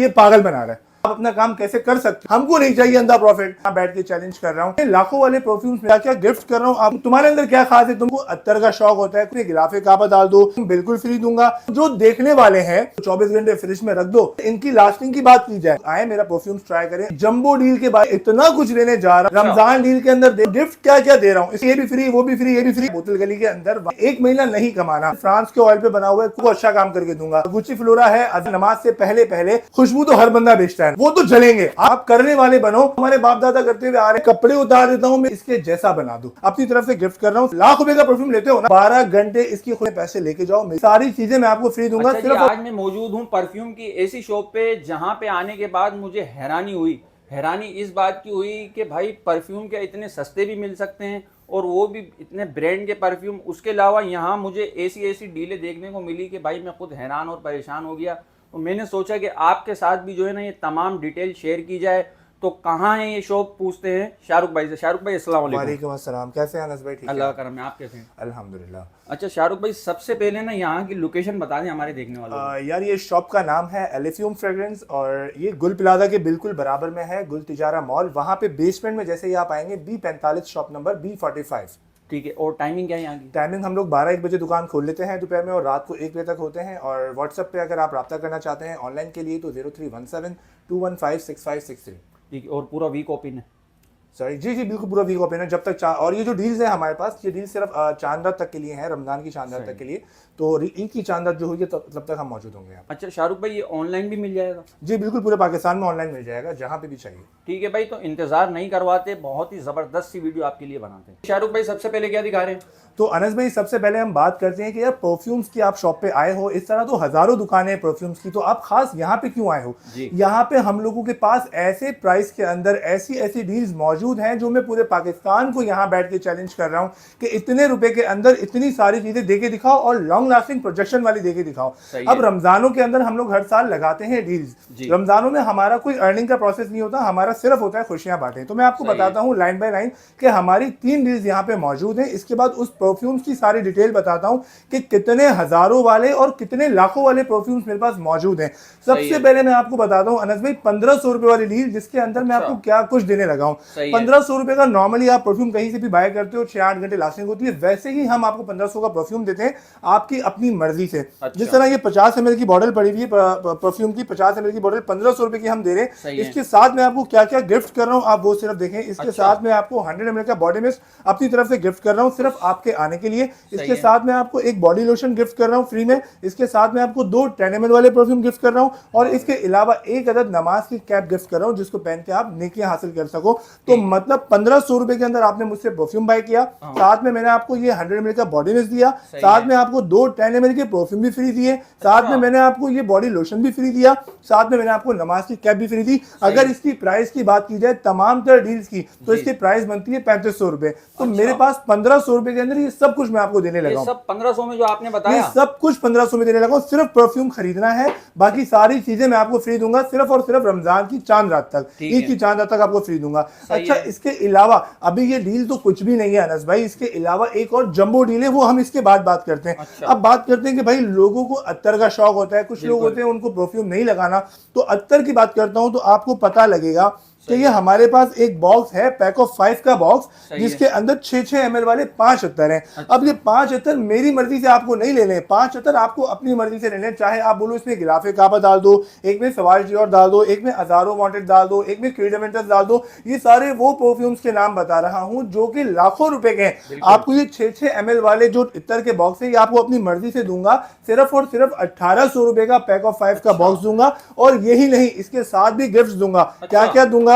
ये पागल बना रहा है। आप अपना काम कैसे कर सकते हैं, हमको नहीं चाहिए अंधा प्रॉफिट। मैं बैठ के चैलेंज कर रहा हूँ, लाखों वाले परफ्यूम्स में क्या गिफ्ट कर रहा हूँ। आप तुम्हारे अंदर क्या खास है, तुमको अत्तर का शौक होता है, कोई गिलाफे काबा डाल दो, बिल्कुल फ्री दूंगा। जो देखने वाले हैं 24 घंटे फ्रिज में रख दो। इनकी लास्टिंग की बात की जाए, आए मेरा परफ्यूम्स ट्राई करें। जंबो डील के बाद इतना कुछ लेने जा रहा हूँ, रमजान डील के अंदर गिफ्ट क्या क्या दे रहा हूँ, ये भी फ्री, वो भी फ्री, ये भी फ्री। बोतल गली के अंदर 1 महीना नहीं कमाना, फ्रांस के ऑयल पे बना हुआ है, को अच्छा काम करके दूंगा। गुच्ची फ्लोरा है, नमाज से पहले पहले खुशबू तो हर बंदा बेचता है, वो तो जलेंगे। आप करने वाले बनो, हमारे बाप दादा करते हुए आ रहे। कपड़े उतार देता हूँ मैं, इसके जैसा बना दूं, अपनी तरफ से गिफ्ट कर रहा हूँ। लाख रुपए का परफ्यूम लेते हो ना, 12 घंटे इसकी खुद पैसे लेके जाओ, सारी चीजें मैं आपको फ्री दूंगा। अच्छा सिर्फ आज मैं मौजूद हूँ परफ्यूम की ऐसी शॉप पे जहाँ पे आने के बाद मुझे हैरानी इस बात की हुई कि भाई परफ्यूम क्या इतने सस्ते भी मिल सकते हैं, और वो भी इतने ब्रांड के परफ्यूम। उसके अलावा यहाँ मुझे ऐसी डीलें देखने को मिली कि भाई मैं खुद हैरान और परेशान हो गया। तो मैंने सोचा कि आपके साथ भी जो है ना ये तमाम डिटेल शेयर की जाए। तो कहाँ है ये शॉप, पूछते हैं शाहरुख भाई से। शाहरुख भाई अस्सलाम वालेकुम। वालेकुम अस्सलाम, कैसे हैं अनस भाई? ठीक है, अल्लाह का करम है, आप कैसे हैं? अल्हम्दुलिल्लाह। अच्छा शाहरुख भाई, सबसे पहले ना यहाँ की लोकेशन बता दें हमारे देखने वालों को। यार ये शॉप का नाम है एलिफ्यूम फ्रेग्रेंस, और ये गुल प्लाजा के बिल्कुल बराबर में है, गुल तिजारा मॉल। वहाँ पे बेसमेंट में जैसे ही आप आएंगे B45 शॉप नंबर B45। ठीक है, और टाइमिंग क्या है यहाँ की? टाइमिंग हम लोग 12-1 बजे दुकान खोल लेते हैं दोपहर में, और रात को 1 बजे तक होते हैं। और व्हाट्सएप पे अगर आप रब्ता करना चाहते हैं ऑनलाइन के लिए तो 0317-215-6563। ठीक है, और पूरा वीक ओपन है? सॉरी, जी बिल्कुल पूरा वीक ओपन है जब तक और ये जो डील्स है हमारे पास, ये डील सिर्फ चांद रात तक के लिए है, रमजान की चांद रात तक के लिए। तो ईद की चांद रात जो हुई है तब तक हम मौजूद होंगे यहाँ। अच्छा शाहरुख भाई, ये ऑनलाइन भी मिल जाएगा? जी बिल्कुल, पूरे पाकिस्तान में ऑनलाइन मिल जाएगा, जहाँ पे भी चाहिए। ठीक है भाई, तो इंतजार नहीं करवाते, बहुत ही जबरदस्त सी वीडियो आपके लिए बनाते हैं। शाहरुख भाई सबसे पहले क्या दिखा रहे हैं? तो अनस भाई सबसे पहले हम बात करते हैं कि यार परफ्यूम्स की आप शॉप पे आए हो, इस तरह तो हजारों दुकानें हैं परफ्यूम्स की, तो आप खास यहाँ पे क्यों आए हो? यहाँ पे हम लोगों के पास ऐसे प्राइस के अंदर ऐसी डील्स मौजूद हैं जो मैं पूरे पाकिस्तान को यहाँ बैठ के चैलेंज कर रहा हूँ कि इतने रुपए के अंदर इतनी सारी चीजें देके दिखाओ, और लॉन्ग लास्टिंग प्रोजेक्शन वाली देके दिखाओ। अब रमजानों के अंदर हम लोग हर साल लगाते हैं डील्स। रमजानों में हमारा कोई अर्निंग का प्रोसेस नहीं होता, हमारा सिर्फ होता है खुशियां बांटें। तो मैं आपको बताता हूँ लाइन बाय लाइन कि हमारी 3 डील्स यहाँ पे मौजूद हैं। इसके बाद उस परफ्यूम्स की सारी डिटेल बताता हूं कि कितने हजारों वाले और कितने लाखों वाले परफ्यूम्स मेरे पास मौजूद हैं। सबसे पहले मैं आपको बताता हूं अनस भाई, 1500 रुपए वाली डील, जिसके अंदर मैं आपको क्या कुछ देने लगा हूं। 1500 रुपए का नॉर्मली आप परफ्यूम कहीं से भी बाय करते हो, 6-8 घंटे लास्टिंग होती है, वैसे ही हम आपको 1500 का परफ्यूम देते हैं आपकी अपनी मर्जी से। जिस तरह ये 50 ml की बॉटल पड़ी हुई है परफ्यूम की, 50 ml की बॉटल 1500 रुपए की हम दे रहे हैं। इसके साथ में आपको क्या क्या गिफ्ट कर रहा हूं आप वो सिर्फ देखें। इसके साथ में आपको 100 ml का बॉडी मिस्ट अपनी तरफ से गिफ्ट कर रहा हूं सिर्फ आपके आने के लिए। इसके साथ में आपको एक बॉडी लोशन गिफ्ट कर रहा हूं फ्री में। इसके साथ में आपको 2 10 ml वाले परफ्यूम गिफ्ट कर रहा हूं, और इसके अलावा एक अदद नमाज की कैप गिफ्ट कर रहा हूं जिसको पहन के आप नेकियां हासिल कर सको। तो मतलब 1500 रुपए के अंदर आपने मुझसे परफ्यूम बाय किया, साथ में मैंने आपको ये 100 ml का बॉडी मिस्ट दिया, साथ में आपको 2 10 ml के परफ्यूम भी फ्री दिए, साथ में मैंने आपको ये बॉडी लोशन भी फ्री दिया, साथ में मैंने आपको नमाज की कैप भी फ्री दी। अगर इसकी प्राइस की बात की जाए तमाम तरह डील्स की, तो इसकी प्राइस बनती है 3500 रुपए। तो मेरे पास 1500 रुपए के अंदर ये सब कुछ मैं आपको देने लगा हूं। 1500 में जो आपने बताया, ये सब कुछ 1500 में देने लगा हूं। सिर्फ परफ्यूम खरीदना है, बाकी सारी चीजें मैं आपको फ्री दूंगा, सिर्फ और सिर्फ रमजान की चांद रात तक, ईद की चांद रात तक आपको फ्री दूंगा। अच्छा, इसके अलावा अभी ये डील तो कुछ भी नहीं है अनस भाई, इसके अलावा एक और जंबो डील है, वो हम इसके बाद बात करते हैं। अब बात करते हैं कि भाई लोगों को अत्तर का शौक होता है, कुछ लोग होते हैं उनको परफ्यूम नहीं लगाना, तो अत्तर की बात करता हूं तो आपको पता लगेगा कि ये हमारे पास एक बॉक्स है, पैक ऑफ 5 का बॉक्स, जिसके अंदर 6-6 ml वाले 5 अत्तर हैं। अब ये 5 अत्तर मेरी मर्जी से आपको नहीं लेने, 5 अत्तर आपको अपनी मर्जी से लेने। चाहे आप बोलो इसमें गिलाफे काबा डाल दो, एक में सवाज डियोर डाल दो, एक में हजारों वांटेड डाल दो, एक में क्रीडमेंटस डाल दो। ये सारे वो परफ्यूम्स के नाम बता रहा हूं जो कि लाखों रुपए के हैं। आपको ये 6-6 ml वाले जो अत्तर के बॉक्स है, ये आपको अपनी मर्जी से दूंगा, सिर्फ और सिर्फ 1800 रुपए का पैक ऑफ 5 का बॉक्स दूंगा। और यही नहीं, इसके साथ भी गिफ्ट दूंगा। क्या क्या दूंगा?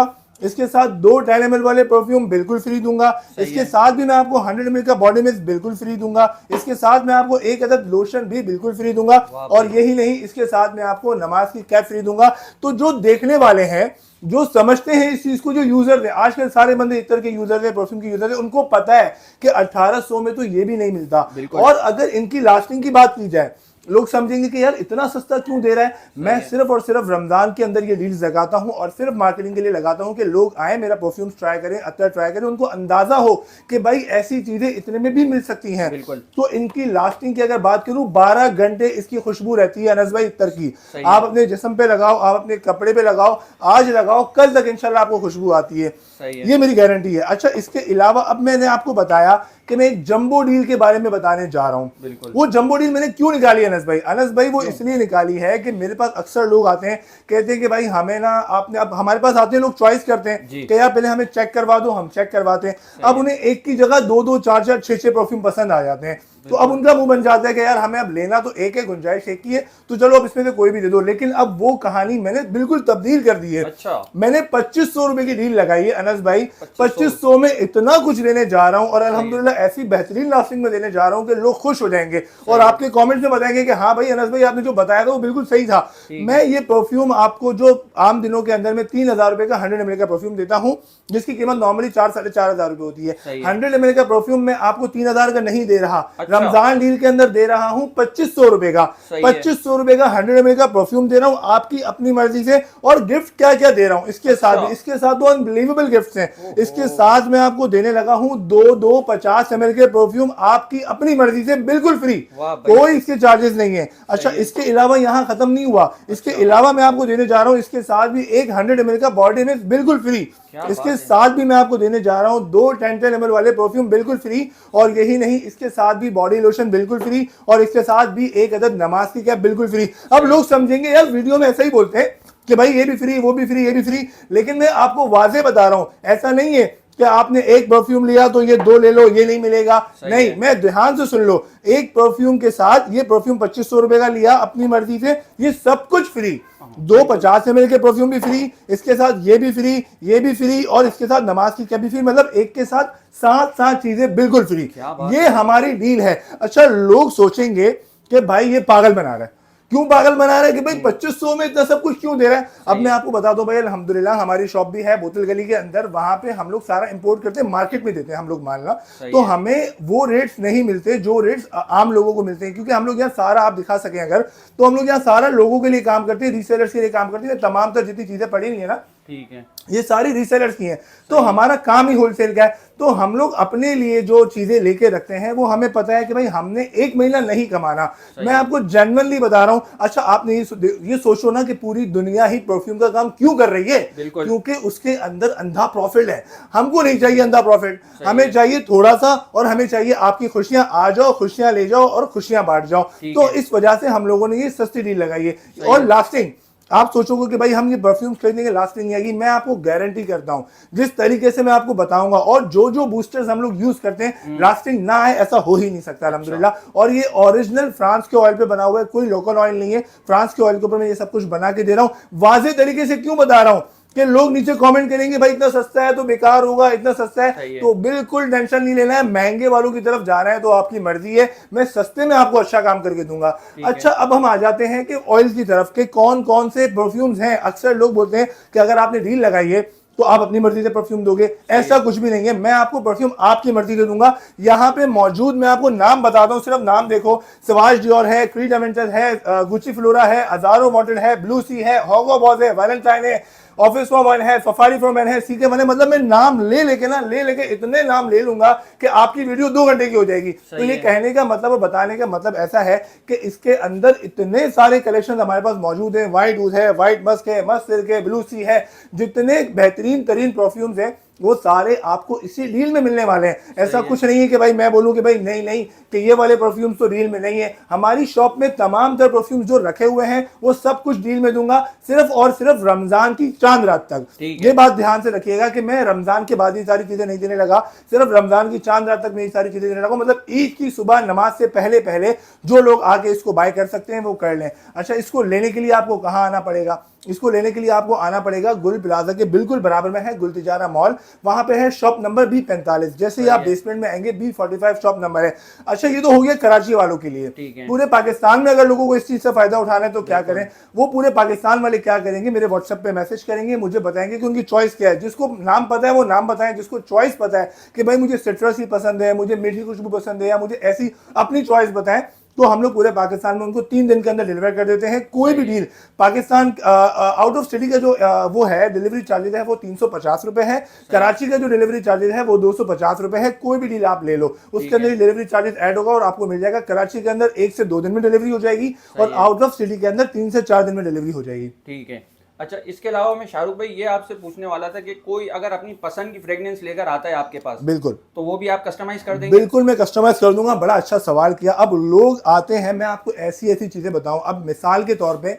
इसके साथ 2 10 ml वाले परफ्यूम बिल्कुल फ्री दूंगा। इसके साथ भी मैं आपको 100 ml का बॉडी मिस्ट बिल्कुल फ्री दूंगा। इसके साथ मैं आपको एक अदद लोशन भी बिल्कुल फ्री दूंगा। और यही नहीं, इसके साथ मैं आपको नमाज की कैप फ्री दूंगा। तो जो देखने वाले हैं, जो समझते हैं इस चीज को, जो यूजर है, आजकल सारे बंदे इतर के यूजर है, परफ्यूम के यूजर है, उनको पता है कि 1800 में तो ये भी नहीं मिलता। और अगर इनकी लास्टिंग की बात की जाए लोग समझेंगे कि यार इतना सस्ता क्यों दे रहा है। मैं सिर्फ और सिर्फ रमजान के अंदर ये डील्स लगाता हूं और सिर्फ मार्केटिंग के लिए लगाता हूं कि लोग आए, मेरा परफ्यूम ट्राई करें, अत्तर ट्राई करें, उनको अंदाजा हो कि भाई ऐसी चीजें इतने में भी मिल सकती हैं। तो इनकी लास्टिंग की अगर बात करूं, 12 घंटे इसकी खुशबू रहती है अनस भाई इत्तर की। आप अपने जिस्म पे लगाओ, आप अपने कपड़े पे लगाओ, आज लगाओ, कल तक इंशाल्लाह आपको खुशबू आती है, ये मेरी गारंटी है। अच्छा, इसके अलावा अब मैंने आपको बताया कि मैं एक जंबो डील के बारे में बताने जा रहा हूं। वो जंबो डील मैंने क्यों निकाली अनस भाई वो इसलिए निकाली है कि मेरे पास अक्सर लोग आते हैं, कहते हैं कि भाई हमें ना आपने, अब हमारे पास आते हैं लोग, चॉइस करते हैं कि यार पहले हमें चेक करवा दो, हम चेक करवाते हैं। अब उन्हें एक की जगह 2-2, 4-4, 6-6 परफ्यूम पसंद आ जाते हैं। तो अब उनका मुंह बन जाता है कि यार हमें अब लेना तो एक है, गुंजाइश एक ही है, तो चलो अब इसमें से कोई भी दे दो। लेकिन अब वो कहानी मैंने बिल्कुल तब्दील कर दी है। अच्छा। मैंने 2500 रुपए की डील लगाई है अनस भाई। 2500 में इतना कुछ लेने जा रहा हूं और अल्हम्दुलिल्लाह ऐसी बेहतरीन लास्टिंग में देने जा रहा हूं कि लोग खुश हो जाएंगे और आपके कमेंट्स में बताएंगे कि हाँ भाई अनस भाई आपने जो बताया था वो बिल्कुल सही था। मैं ये परफ्यूम आपको जो आम दिनों के अंदर में 3000 रुपए का 100 ml का परफ्यूम देता हूं, जिसकी कीमत नॉर्मली 4-4.5 हजार रुपए होती है। 100 ml का परफ्यूम मैं आपको 3000 का नहीं दे रहा, रमजान डील के अंदर दे रहा हूं 2500 रुपए का। 2500 रुपए का 100 ml का परफ्यूम दे रहा हूं आपकी अपनी मर्जी से। और गिफ्ट क्या क्या दे रहा हूं इसके साथ, इसके साथ तो अनबिलीवेबल गिफ्ट्स हैं। इसके साथ मैं आपको देने लगा हूं 2 50 ml के परफ्यूम आपकी अपनी मर्जी से बिल्कुल फ्री, कोई इसके चार्जेस नहीं है। अच्छा, इसके अलावा यहां खत्म नहीं हुआ, इसके अलावा मैं आपको देने जा रहा हूं इसके साथ भी एक 100 ml का बॉडी मिस्ट बिल्कुल फ्री। इसके साथ भी मैं आपको देने जा रहा हूं 2 10 ml वाले परफ्यूम बिल्कुल फ्री। और यही नहीं, इसके साथ भी बॉडी लोशन बिल्कुल फ्री और इसके साथ भी एक अदद नमाज की कैप बिल्कुल फ्री। अब लोग समझेंगे यार वीडियो में ऐसा ही बोलते हैं कि भाई ये भी फ्री, वो भी फ्री, ये भी फ्री, लेकिन मैं आपको वाजे बता रहा हूं ऐसा नहीं है कि आपने एक परफ्यूम लिया तो ये 2 ले लो, ये नहीं मिलेगा। नहीं, मैं ध्यान से सुन लो, एक परफ्यूम के साथ ये परफ्यूम 2500 रुपए का लिया अपनी मर्जी से, ये सब कुछ फ्री। 2 50 ml के परफ्यूम भी फ्री, इसके साथ ये भी फ्री, ये भी फ्री और इसके साथ नमाज की कैप भी फ्री। मतलब एक के साथ 7 चीजें बिल्कुल फ्री। ये हमारी डील है। अच्छा, लोग सोचेंगे कि भाई ये पागल बना रहा है, क्यों पागल बना रहा है कि भाई 2500 में इतना सब कुछ क्यों दे रहा है। अब मैं आपको बता दूं भाई, अल्हम्दुलिल्लाह हमारी शॉप भी है बोतल गली के अंदर, वहां पे हम लोग सारा इंपोर्ट करते हैं, मार्केट में देते हैं हम लोग माल ना, तो हमें वो रेट्स नहीं मिलते जो रेट्स आम लोगों को मिलते हैं। क्योंकि हम लोग यहाँ सारा, आप दिखा सकें अगर, तो हम लोग यहाँ सारा लोगों के लिए काम करते हैं, रीसेलर्स के लिए काम करते हैं। तमाम तर जितनी चीजें पड़ी हुई है ना, ठीक है, ये सारी रीसेलर्स की हैं। तो हमारा काम ही होलसेल का है। तो हम लोग अपने लिए जो चीजें लेके रखते हैं वो हमें पता है कि भाई हमने एक महीना नहीं कमाना। मैं आपको जेन्युइनली बता रहा हूं। अच्छा, आपने ये सोचो ना कि पूरी दुनिया ही परफ्यूम का काम क्यों कर रही है, क्योंकि उसके अंदर अंधा प्रॉफिट है। हमको नहीं चाहिए अंधा प्रॉफिट, हमें चाहिए थोड़ा सा, और हमें चाहिए आपकी खुशियां आ जाओ, खुशियां ले जाओ और खुशियां बांट जाओ। तो इस वजह से हम लोगों ने ये सस्ती डील लगाई है। और लास्टिंग, आप सोचोगे कि भाई हम ये परफ्यूम खरीदेंगे लास्टिंग नहीं आएगी, मैं आपको गारंटी करता हूं जिस तरीके से मैं आपको बताऊंगा और जो जो बूस्टर्स हम लोग यूज करते हैं, लास्टिंग ना आए ऐसा हो ही नहीं सकता अल्हम्दुलिल्लाह। और ये ओरिजिनल फ्रांस के ऑयल पे बना हुआ है, कोई लोकल ऑयल नहीं है, फ्रांस के ऑयल के ऊपर मैं ये सब कुछ बना के दे रहा हूं। वाज़ेह तरीके से क्यों बता रहा हूं कि लोग नीचे कमेंट करेंगे भाई इतना सस्ता है तो बेकार होगा, इतना सस्ता है तो बिल्कुल टेंशन नहीं लेना है। महंगे वालों की तरफ जाना है तो आपकी मर्जी है, मैं सस्ते में आपको अच्छा काम करके दूंगा। अच्छा, अब हम आ जाते हैं कि ऑयल की तरफ के कौन कौन से परफ्यूम्स हैं। अक्सर लोग बोलते हैं कि अगर आपने डील लगाई है तो आप अपनी मर्जी से परफ्यूम दोगे, ऐसा कुछ भी नहीं है। मैं आपको परफ्यूम आपकी मर्जी से दूंगा। यहाँ पे मौजूद, मैं आपको नाम बताता हूँ, सिर्फ नाम देखो, सवाज डियोर है, क्रीड एवेंचर है, गुची फ्लोरा है, अजारो मॉडल है, ब्लू सी है, होगो बॉज है, वैलेंटाइन है, ऑफिस फॉर है, सफारी फॉर मैन है, सीके मैंने, मतलब मैं नाम ले लेके इतने नाम ले लूंगा कि आपकी वीडियो 2 घंटे की हो जाएगी। तो ये कहने का मतलब और बताने का मतलब ऐसा है कि इसके अंदर इतने सारे कलेक्शन हमारे पास मौजूद हैं। व्हाइट ऊज है, व्हाइट मस्क है, मस्क सिल्क है, ब्लू सी है, जितने बेहतरीन तरीन परफ्यूम्स हैं वो सारे आपको इसी डील में मिलने वाले हैं। ऐसा कुछ नहीं है कि भाई मैं बोलूं कि भाई नहीं कि ये वाले परफ्यूम्स तो डील में नहीं है। हमारी शॉप में तमाम तर परफ्यूम्स जो रखे हुए हैं वो सब कुछ डील में दूंगा, सिर्फ और सिर्फ रमजान की चांद रात तक। ये बात ध्यान से रखिएगा कि मैं रमजान के बाद ये सारी चीजें नहीं देने लगा, सिर्फ रमजान की चांद रात तक मैं ये सारी चीजें देने लगा। मतलब ईद की सुबह नमाज से पहले जो लोग आके इसको बाय कर सकते हैं वो कर लें। अच्छा, इसको लेने के लिए आपको कहाँ आना पड़ेगा? इसको लेने के लिए आपको आना पड़ेगा गुल प्लाजा के बिल्कुल बराबर में है गुल तिजारा मॉल, वहां पे है शॉप नंबर B45। जैसे ही आप बेसमेंट में आएंगे B45 शॉप नंबर है। अच्छा, ये तो हो गया कराची वालों के लिए। पूरे पाकिस्तान में अगर लोगों को इस चीज से फायदा उठाना है तो क्या करें, वो पूरे पाकिस्तान वाले क्या करेंगे, मेरे व्हाट्सएप पे मैसेज करेंगे, मुझे बताएंगे कि उनकी चॉइस क्या है। जिसको नाम पता है वो नाम बताएं, जिसको चॉइस पता है कि भाई मुझे सिट्रस ही पसंद है, मुझे मीठी खुशबू पसंद है, या मुझे ऐसी अपनी चॉइस बताएं। तो हम लोग पूरे पाकिस्तान में उनको 3 दिन के अंदर डिलीवर कर देते हैं। कोई भी deal Pakistan out of city का जो वो है डिलीवरी चार्जेस है वो 350 रुपए है। कराची का जो डिलीवरी चार्जेस है वो 250 रुपए है। कोई भी डील आप ले लो उसके अंदर डिलीवरी चार्जेस ऐड होगा और आपको मिल जाएगा। कराची के अंदर 1 से 2 दिन में डिलीवरी हो जाएगी और आउट ऑफ सिटी के अंदर 3 से 4 दिन में डिलीवरी हो जाएगी। ठीक है। अच्छा, इसके अलावा मैं शाहरुख भाई ये आपसे पूछने वाला था कि कोई अगर अपनी पसंद की फ्रेग्रेंस लेकर आता है आपके पास, बिल्कुल, तो वो भी आप कस्टमाइज कर देंगे? बिल्कुल मैं कस्टमाइज कर दूंगा। बड़ा अच्छा सवाल किया। अब लोग आते हैं, मैं आपको ऐसी ऐसी चीजें बताऊं। अब मिसाल के तौर पे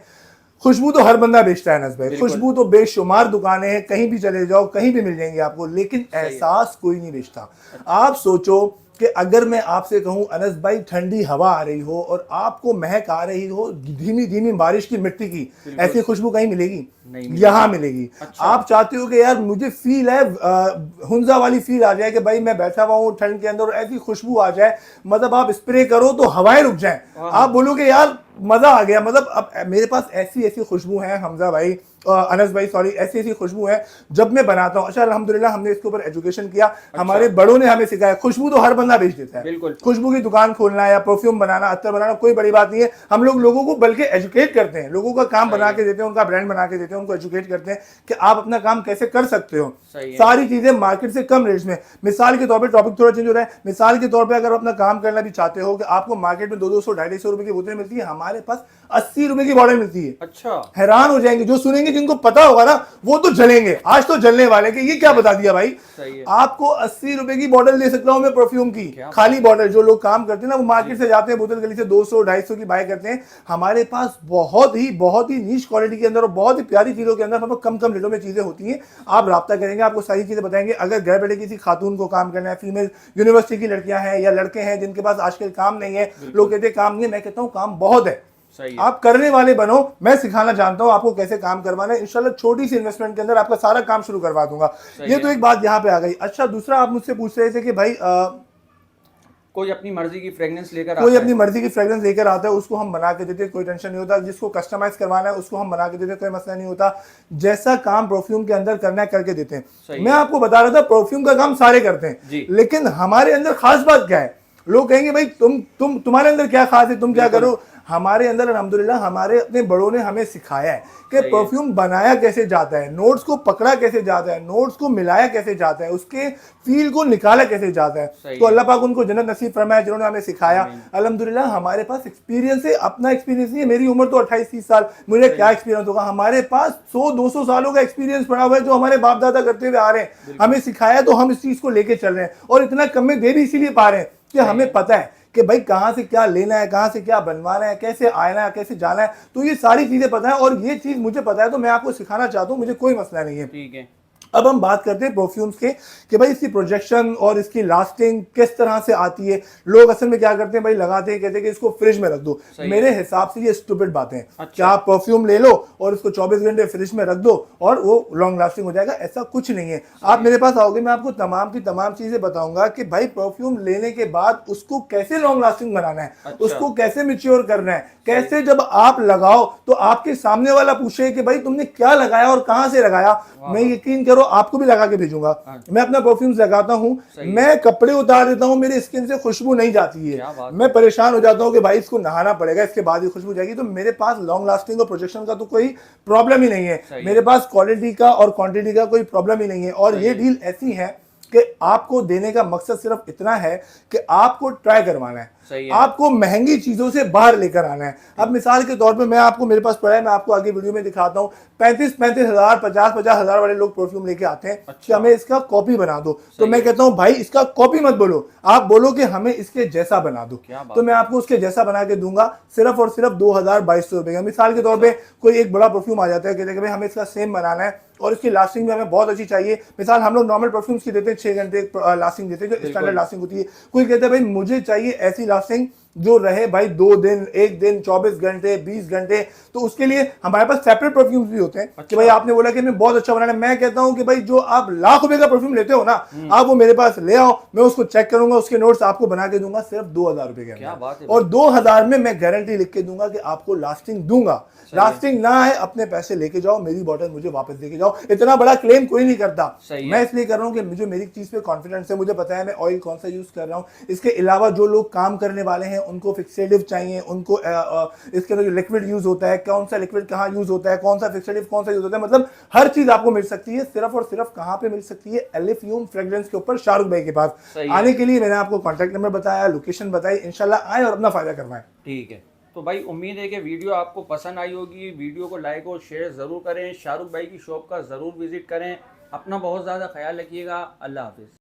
खुशबू तो हर बंदा बेचता है अनस भाई, खुशबू तो बेशुमार दुकानें हैं, कहीं भी चले जाओ कहीं भी मिल जाएंगी आपको, लेकिन एहसास कोई नहीं बेचता। आप सोचो कि अगर मैं आपसे कहूं अनस भाई ठंडी हवा आ रही हो और आपको महक आ रही हो धीमी धीमी बारिश की मिट्टी की, ऐसी खुशबू कहीं मिलेगी? यहाँ मिलेगी। अच्छा। आप चाहते हो कि यार मुझे फील है हुंजा वाली फील आ जाए कि भाई मैं बैठा हुआ हूँ ठंड के अंदर और ऐसी खुशबू आ जाए, मतलब आप स्प्रे करो तो हवाएं रुक जाएं, आप बोलो कि यार मजा आ गया। मतलब अब मेरे पास ऐसी ऐसी खुशबू है हमजा भाई, अनस भाई सॉरी, ऐसी ऐसी खुशबू है जब मैं बनाता हूँ। अच्छा अल्हम्दुलिल्लाह हमने इसके ऊपर एजुकेशन किया। अच्छा। हमारे बड़ों ने हमें सिखाया। खुशबू तो हर बंदा बेच देता है, खुशबू की दुकान खोलना या परफ्यूम बनाना, अत्तर बनाना कोई बड़ी बात नहीं है। हम लोगों को बल्कि एजुकेट करते हैं, लोगों का काम बना के देते हैं, उनका ब्रांड बना के देते हैं, उनको एजुकेट करते हैं कि आप अपना काम कैसे कर सकते हो। सारी चीजें मार्केट से कम रेट्स में। मिसाल के तौर पर टॉपिक थोड़ा चेंज हो रहा है। मिसाल के तौर पर अगर अपना काम करना भी चाहते हो कि आपको मार्केट में 200 250 रुपए की बोतलें मिलती है, हमारे पास 80 रुपए की बॉटल मिलती है। अच्छा, हैरान हो जाएंगे जो सुनेंगे, जिनको पता होगा ना वो तो जलेंगे, आज तो जलने वाले कि ये क्या बता दिया भाई। सही है। आपको 80 रुपए की बॉटल दे सकता हूं मैं परफ्यूम की, खाली बॉटल। जो लोग काम करते हैं ना वो मार्केट से जाते हैं बोतल गली से 200 250 की बाय करते हैं। हमारे पास बहुत ही नीच क्वालिटी के अंदर और बहुत ही प्यारी चीजों के अंदर मतलब कम रेटों में चीजें होती हैं। आप राब्ता करेंगे आपको सारी चीजें बताएंगे। अगर घर बैठे किसी खातून को काम करना है, फीमेल यूनिवर्सिटी की लड़कियां हैं या लड़के हैं जिनके पास आजकल काम नहीं है, लोग कहते हैं काम नहीं है, मैं कहता हूँ काम बहुत है। आप करने वाले बनो, मैं सिखाना जानता हूं आपको कैसे काम करवाना है। इंशाल्लाह छोटी सी इन्वेस्टमेंट के अंदर आपका सारा काम शुरू करवा दूंगा। ये तो एक बात यहां पे आ गई। अच्छा दूसरा आप मुझसे पूछ रहे थे कि भाई कोई अपनी मर्जी की फ्रेग्रेंस लेकर आता है, उसको हम बना के देते हैं, कोई टेंशन नहीं होता। जिसको कस्टमाइज करवाना है उसको हम बना के देते हैं, कोई मसला नहीं होता। जैसा काम परफ्यूम के अंदर करना है करके देते हैं। मैं आपको बता रहा था परफ्यूम का काम सारे करते हैं, लेकिन हमारे अंदर खास बात क्या है? लोग कहेंगे भाई तुम्हारे अंदर क्या खास है, तुम क्या करो? हमारे अंदर अल्हम्दुलिल्लाह हमारे अपने बड़ों ने हमें सिखाया है कि परफ्यूम बनाया कैसे जाता है, नोट्स को पकड़ा कैसे जाता है, नोट्स को मिलाया कैसे जाता है, उसके फील को निकाला कैसे जाता है। तो अल्लाह पाक उनको जन्नत नसीब फरमाए जिन्होंने हमें सिखाया। अल्हम्दुलिल्लाह हमारे पास एक्सपीरियंस है, अपना एक्सपीरियंस नहीं है। मेरी उम्र तो 28-30 साल, मुझे क्या एक्सपीरियंस होगा? हमारे पास 100-200 सालों का एक्सपीरियंस पड़ा हुआ है जो हमारे बाप दादा करते हुए आ रहे हैं, हमें सिखाया, तो हम इस चीज को लेके चल रहे हैं और इतना कम में दे भी इसीलिए पा रहे हैं कि हमें पता है कि भाई कहां से क्या लेना है, कहां से क्या बनवाना है, कैसे आना है, कैसे जाना है। तो ये सारी चीजें पता है और ये चीज मुझे पता है तो मैं आपको सिखाना चाहता हूं, मुझे कोई मसला नहीं है। ठीक है। अब हम बात करते हैं परफ्यूम्स के कि भाई इसकी प्रोजेक्शन और इसकी लास्टिंग किस तरह से आती है। लोग असल में क्या करते हैं भाई, लगाते हैं, कहते हैं कि इसको फ्रिज में रख दो। मेरे हिसाब से ये स्टूपिड बातें हैं। अच्छा। क्या आप परफ्यूम ले लो और इसको 24 घंटे फ्रिज में रख दो और वो लॉन्ग लास्टिंग हो जाएगा? ऐसा कुछ नहीं है। आप मेरे पास आओगे, मैं आपको तमाम की तमाम चीजें बताऊंगा कि भाई परफ्यूम लेने के बाद उसको कैसे लॉन्ग लास्टिंग बनाना है। अच्छा। उसको कैसे मैच्योर करना है, कैसे जब आप लगाओ तो आपके सामने वाला पूछे कि भाई तुमने क्या लगाया और कहां से लगाया। मैं यकीन करो आपको भी लगा के भेजूंगा। मैं अपना परफ्यूम्स लगाता हूँ, मैं कपड़े उतार देता हूँ, मेरी स्किन से खुशबू नहीं जाती है। मैं परेशान हो जाता हूँ कि भाई इसको नहाना पड़ेगा, इसके बाद ही खुशबू जाएगी। तो मेरे पास लॉन्ग लास्टिंग और प्रोजेक्शन का तो कोई प्रॉब्लम ही नहीं है। मेरे पास क्वालिटी का और क्वांटिटी का कोई प्रॉब्लम ही नहीं है। और ये डील ऐसी है कि आपको देने का मकसद सिर्फ इतना है कि आपको ट्राई करवाना है, आपको महंगी चीजों से बाहर लेकर आना है। अब मिसाल के तौर पे मैं आपको, मेरे पास पड़ा है, मैं आपको आगे वीडियो में दिखाता हूँ। 35-35 हज़ार 50-50 हज़ार वाले लोग परफ्यूम लेके आते हैं। अच्छा। कि हमें इसका कॉपी बना दो। तो मैं कहता हूँ भाई इसका कॉपी मत बोलो, आप बोलो कि हमें इसके जैसा बना दो। तो मैं आपको उसके जैसा बना के दूंगा सिर्फ और सिर्फ 2200 रुपए का। मिसाल के तौर पर कोई एक बड़ा परफ्यूम आ जाता है, कहते हैं कि भाई हमें इसका सेम बनाना है और इसकी लास्टिंग भी हमें बहुत अच्छी चाहिए। मिसाल हम लोग नॉर्मल परफ्यूम्स की देते हैं 6 घंटे लास्टिंग देते हैं, जो स्टैंडर्ड लास्टिंग होती है। कोई कहता है भाई मुझे चाहिए ऐसी लास्टिंग जो रहे भाई 2 दिन, 1 दिन, 24 घंटे, 20 घंटे। तो उसके लिए हमारे पास सेपरेट परफ्यूम्स भी होते हैं। अच्छा। कि भाई आपने बोला कि हमें बहुत अच्छा बनाना है, मैं कहता हूं कि भाई जो आप लाख रुपए का परफ्यूम लेते हो ना, आप वो मेरे पास ले आओ, मैं उसको चेक करूंगा, उसके नोट्स आपको बना के दूंगा सिर्फ 2000 रुपए के अंदर। और 2000 में मैं गारंटी लिख के दूंगा कि आपको लास्टिंग दूंगा। लास्टिंग ना है अपने पैसे लेके जाओ, मेरी बॉटल मुझे वापस लेके जाओ। इतना बड़ा क्लेम कोई नहीं करता। मैं इसलिए कर रहा हूं कि मुझे मेरी चीज पे कॉन्फिडेंस है, मुझे पता है मैं ऑयल कौन सा यूज कर रहा हूं। इसके अलावा जो लोग काम करने वाले हैं उनको फिक्सेटिव चाहिए, उनको इसके अंदर जो लिक्विड यूज होता है, कौन सा लिक्विड कहाँ यूज होता है, कौन सा फिक्सेटिव कौन सा यूज होता है, मतलब हर चीज आपको मिल सकती है। सिर्फ और सिर्फ कहाँ पे मिल सकती है? एलिफ्यूम फ्रेग्रेंस के ऊपर, शाहरुख भाई के पास। आने के लिए मैंने आपको कॉन्टैक्ट नंबर बताया, लोकेशन बताई, इंशाल्लाह आए और अपना फायदा करवाएं। ठीक है, तो भाई उम्मीद है कि वीडियो आपको पसंद आई होगी। वीडियो को लाइक और शेयर ज़रूर करें, शाहरुख भाई की शॉप का ज़रूर विजिट करें। अपना बहुत ज़्यादा ख्याल रखिएगा। अल्लाह हाफिज़।